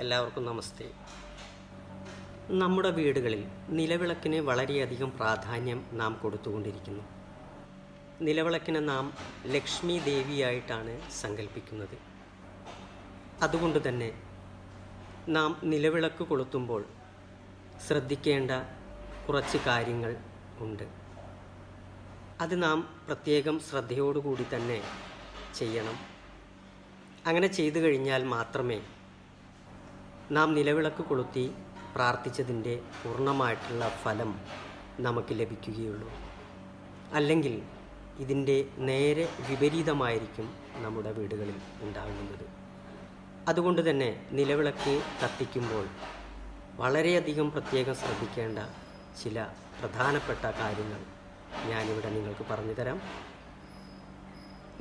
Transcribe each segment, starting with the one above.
എല്ലാവർക്കും നമസ്തേ. നമ്മുടെ വീടുകളിൽ നിലവിളക്കിന് വളരെയധികം പ്രാധാന്യം നാം കൊടുത്തുകൊണ്ടിരിക്കുന്നു. നിലവിളക്കിനെ നാം ലക്ഷ്മി ദേവിയായിട്ടാണ് സങ്കല്പിക്കുന്നത്. അതുകൊണ്ട് തന്നെ നാം നിലവിളക്ക് കൊളുത്തുമ്പോൾ ശ്രദ്ധിക്കേണ്ട കുറച്ച് കാര്യങ്ങൾ ഉണ്ട്. അത് നാം പ്രത്യേകം ശ്രദ്ധയോടുകൂടി തന്നെ ചെയ്യണം. അങ്ങനെ ചെയ്തു കഴിഞ്ഞാൽ മാത്രമേ നാം നിലവിളക്ക് കൊളുത്തി പ്രാർത്ഥിച്ചതിൻ്റെ പൂർണ്ണമായിട്ടുള്ള ഫലം നമുക്ക് ലഭിക്കുകയുള്ളൂ. അല്ലെങ്കിൽ ഇതിൻ്റെ നേരെ വിപരീതമായിരിക്കും നമ്മുടെ വീടുകളിൽ ഉണ്ടാകുന്നത്. അതുകൊണ്ട് തന്നെ നിലവിളക്ക് കത്തിക്കുമ്പോൾ വളരെയധികം പ്രത്യേകം ശ്രദ്ധിക്കേണ്ട ചില പ്രധാനപ്പെട്ട കാര്യങ്ങൾ ഞാനിവിടെ നിങ്ങൾക്ക് പറഞ്ഞു തരാം.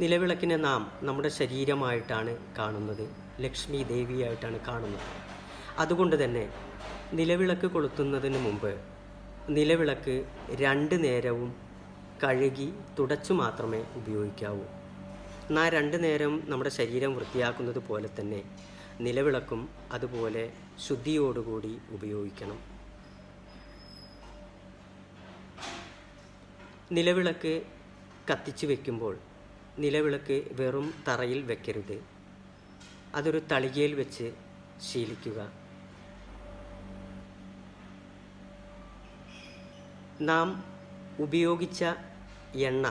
നിലവിളക്കിനെ നാം നമ്മുടെ ശരീരമായിട്ടാണ് കാണുന്നത്, ലക്ഷ്മി ദേവിയായിട്ടാണ് കാണുന്നത്. അതുകൊണ്ട് തന്നെ നിലവിളക്ക് കൊളുത്തുന്നതിന് മുമ്പ് നിലവിളക്ക് 2 നേരവും കഴുകി തുടച്ചു മാത്രമേ ഉപയോഗിക്കാവൂ. എന്നാൽ 2 നേരം നമ്മുടെ ശരീരം വൃത്തിയാക്കുന്നത് പോലെ തന്നെ നിലവിളക്കും അതുപോലെ ശുദ്ധിയോടുകൂടി ഉപയോഗിക്കണം. നിലവിളക്ക് കത്തിച്ചു വയ്ക്കുമ്പോൾ നിലവിളക്ക് വെറും തറയിൽ വെക്കരുത്. അതൊരു തളികയിൽ വെച്ച് ശീലിക്കുക. നാം ഉപയോഗിച്ച എണ്ണ,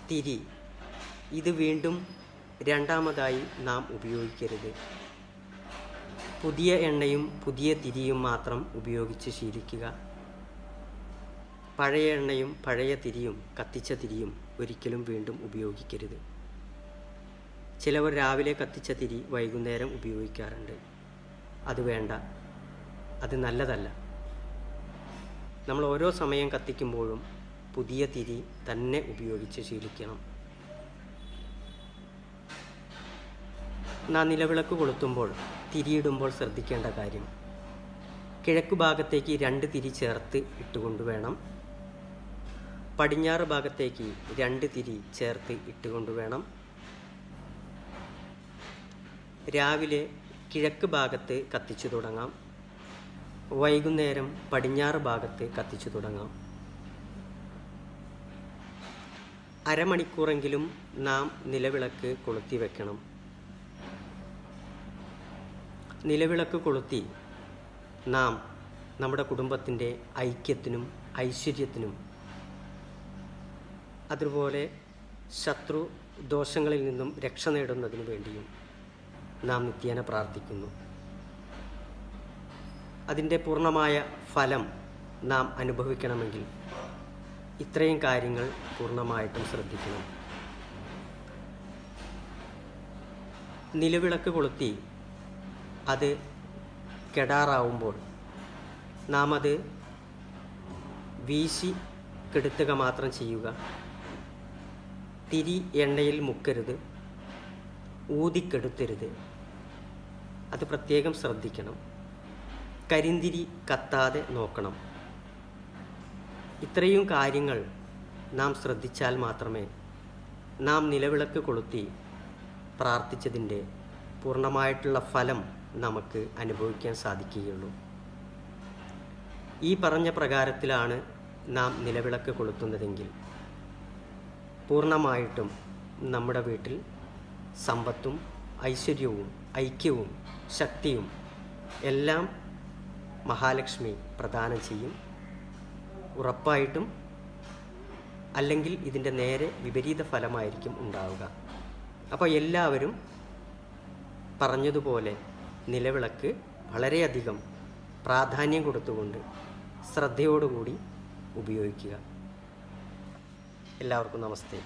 തിരി, ഇത് വീണ്ടും രണ്ടാമതായി നാം ഉപയോഗിക്കരുത്. പുതിയ എണ്ണയും പുതിയ തിരിയും മാത്രം ഉപയോഗിച്ച് ശീലിക്കുക. പഴയ എണ്ണയും പഴയ തിരിയും കത്തിച്ച തിരിയും ഒരിക്കലും വീണ്ടും ഉപയോഗിക്കരുത്. ചിലവർ രാവിലെ കത്തിച്ച തിരി വൈകുന്നേരം ഉപയോഗിക്കാറുണ്ട്. അത് വേണ്ട, അത് നല്ലതല്ല. നമ്മൾ ഓരോ സമയം കത്തിക്കുമ്പോഴും പുതിയ തിരി തന്നെ ഉപയോഗിച്ച് ശീലിക്കണം. നാം നിലവിളക്ക് കൊളുത്തുമ്പോൾ തിരിയിടുമ്പോൾ ശ്രദ്ധിക്കേണ്ട കാര്യം, കിഴക്ക് ഭാഗത്തേക്ക് 2 തിരി ചേർത്ത് ഇട്ടുകൊണ്ട് വേണം. പടിഞ്ഞാറ് ഭാഗത്തേക്ക് 2 തിരി ചേർത്ത് ഇട്ടുകൊണ്ട് വേണം. രാവിലെ കിഴക്ക് ഭാഗത്ത് കത്തിച്ചു തുടങ്ങാം. വൈകുന്നേരം പടിഞ്ഞാറ് ഭാഗത്ത് കത്തിച്ചു തുടങ്ങാം. അരമണിക്കൂറെങ്കിലും നാം നിലവിളക്ക് കൊളുത്തി വെക്കണം. നിലവിളക്ക് കൊളുത്തി നാം നമ്മുടെ കുടുംബത്തിൻ്റെ ഐക്യത്തിനും ഐശ്വര്യത്തിനും അതുപോലെ ശത്രു ദോഷങ്ങളിൽ നിന്നും രക്ഷ നേടുന്നതിനു വേണ്ടിയും നാം നിത്യേന പ്രാർത്ഥിക്കുന്നു. അതിൻ്റെ പൂർണ്ണമായ ഫലം നാം അനുഭവിക്കണമെങ്കിൽ ഇത്രയും കാര്യങ്ങൾ പൂർണ്ണമായിട്ടും ശ്രദ്ധിക്കണം. നിലവിളക്ക് കൊളുത്തി അത് കെടാറാവുമ്പോൾ നാം അത് വീശി കെടുത്തുക മാത്രം ചെയ്യുക. തിരി എണ്ണയിൽ മുക്കരുത്, ഊതിക്കെടുത്തരുത്. അത് പ്രത്യേകം ശ്രദ്ധിക്കണം. കരിന്തിരി കത്താതെ നോക്കണം. ഇത്രയും കാര്യങ്ങൾ നാം ശ്രദ്ധിച്ചാൽ മാത്രമേ നാം നിലവിളക്ക് കൊളുത്തി പ്രാർത്ഥിച്ചതിൻ്റെ പൂർണ്ണമായിട്ടുള്ള ഫലം നമുക്ക് അനുഭവിക്കാൻ സാധിക്കുകയുള്ളൂ. ഈ പറഞ്ഞ പ്രകാരത്തിലാണ് നാം നിലവിളക്ക് കൊളുത്തുന്നതെങ്കിൽ പൂർണ്ണമായിട്ടും നമ്മുടെ വീട്ടിൽ സമ്പത്തും ഐശ്വര്യവും ഐക്യവും ശക്തിയും എല്ലാം മഹാലക്ഷ്മി പ്രദാനം ചെയ്യും, ഉറപ്പായിട്ടും. അല്ലെങ്കിൽ ഇതിൻ്റെ നേരെ വിപരീത ഫലമായിരിക്കും ഉണ്ടാവുക. അപ്പോൾ എല്ലാവരും പറഞ്ഞതുപോലെ നിലവിളക്ക് വളരെയധികം പ്രാധാന്യം കൊടുത്തുകൊണ്ട് ശ്രദ്ധയോടുകൂടി ഉപയോഗിക്കുക. എല്ലാവർക്കും നമസ്തേ.